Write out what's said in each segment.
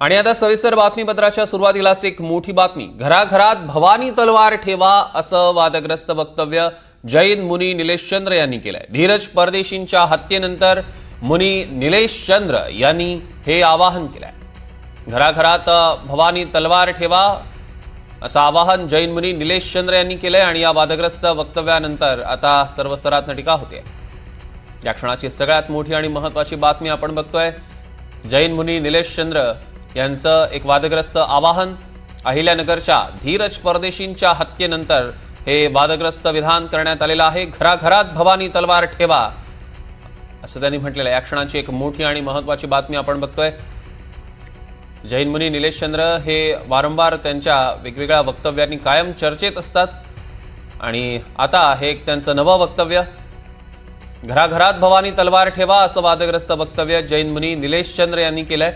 आणि आता सविस्तर बातमीपत्राच्या सुरुवातीलाच एक मोठी बातमी। घराघरात भवानी तलवार ठेवा असं वादग्रस्त वक्तव्य जैन मुनी निलेश चंद्र यांनी केलंय। धीरज परदेशींच्या हत्येनंतर मुनी निलेश चंद्र यांनी हे आवाहन केलंय। घराघरात भवानी तलवार ठेवा असं आवाहन जैन मुनी निलेश चंद्र यांनी केलंय आणि या वादग्रस्त वक्तव्यानंतर आता सर्व स्तरात टीका होते। या क्षणाची सगळ्यात मोठी आणि महत्त्वाची बातमी आपण बघतोय। जैन मुनी निलेश चंद्र यांचं एक वादग्रस्त आवाहन। अहिल्यानगरच्या धीरज परदेशींच्या हत्येनंतर हे वादग्रस्त विधान करण्यात आलेलं आहे। घराघरात भवानी तलवार ठेवा असं त्यांनी म्हटलेलं आहे। या क्षणाची एक मोठी आणि महत्त्वाची बातमी आपण बघतोय। जैन मुनी निलेश चंद्र हे वारंवार त्यांच्या वेगवेगळ्या वक्तव्यांनी कायम चर्चेत असतात आणि आता हे एक त्यांचं नवं वक्तव्य। घराघरात भवानी तलवार ठेवा असं वादग्रस्त वक्तव्य जैन मुनी निलेश चंद्र यांनी केलंय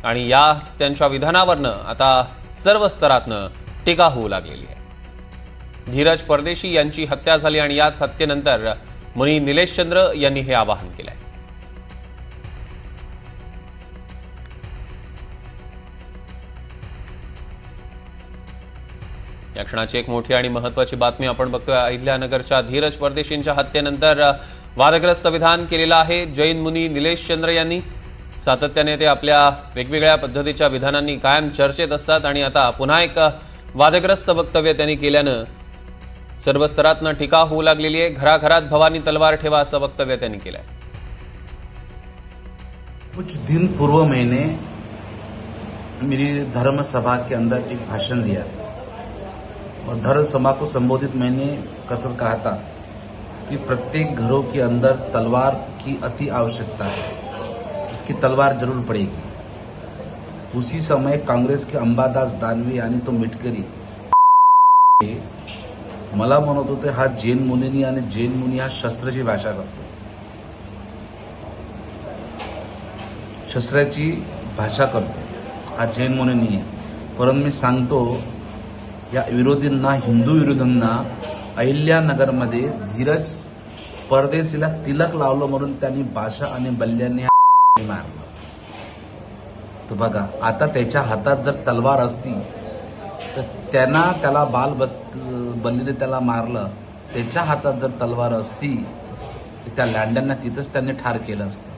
आणि या त्यांच्या विधानावरनं आता सर्व स्तरातनं टीका होऊ लागलेली आहे। धीरज परदेशी यांची हत्या झाली आणि याच हत्येनंतर मुनी निलेश चंद्र यांनी हे आवाहन केलंय। या क्षणाची एक मोठी आणि महत्त्वाची बातमी आपण बघतोय। अहिल्यानगरच्या धीरज परदेशींच्या हत्येनंतर वादग्रस्त विधान केलेलं आहे जैन मुनी निलेश चंद्र यांनी। सातत्याने ते आपल्या वेगवेगळ्या पद्धतीच्या विधानांनी कायम चर्चेत असतात आणि आता पुन्हा एक वादग्रस्त वक्तव्य त्यांनी केल्यानं सर्व स्तरातनं टीका होऊ लागलेली आहे। घराघरात भवानी तलवार ठेवा असं वक्तव्य त्यांनी केलंय। कुछ दिन पूर्व मैंने मेरी धर्म सभा के अंदर एक भाषण दिया और धर्म सभा को संबोधित मैंने कर कहा था कि प्रत्येक घरों के अंदर तलवार की अति आवश्यकता है, इसकी तलवार जरूर पड़ेगी। उसी समय कांग्रेस के अंबादास दानवे यानी तो मिटकरी मला म्हणत होते हा जैन मुनी आणि जैन मुनी हा शस्त्राची भाषा करतो, शस्त्राची भाषा करतो, हा जैन मुनी नाही आहे। परंतु मी सांगतो या विरोधींना, हिंदू विरोधींना, अहिल्यानगरमध्ये धीरज परदेशीला तिलक लावलं म्हणून त्यांनी भाषा आणि बल्ल्यांनी मारलं। तो बघा आता त्याच्या हातात जर तलवार असती तर त्याला बाल बल्लीने त्याला मारलं। त्याच्या हातात जर तलवार असती तर त्या लांड्यांना तिथंच त्यांनी ठार केलं असतं।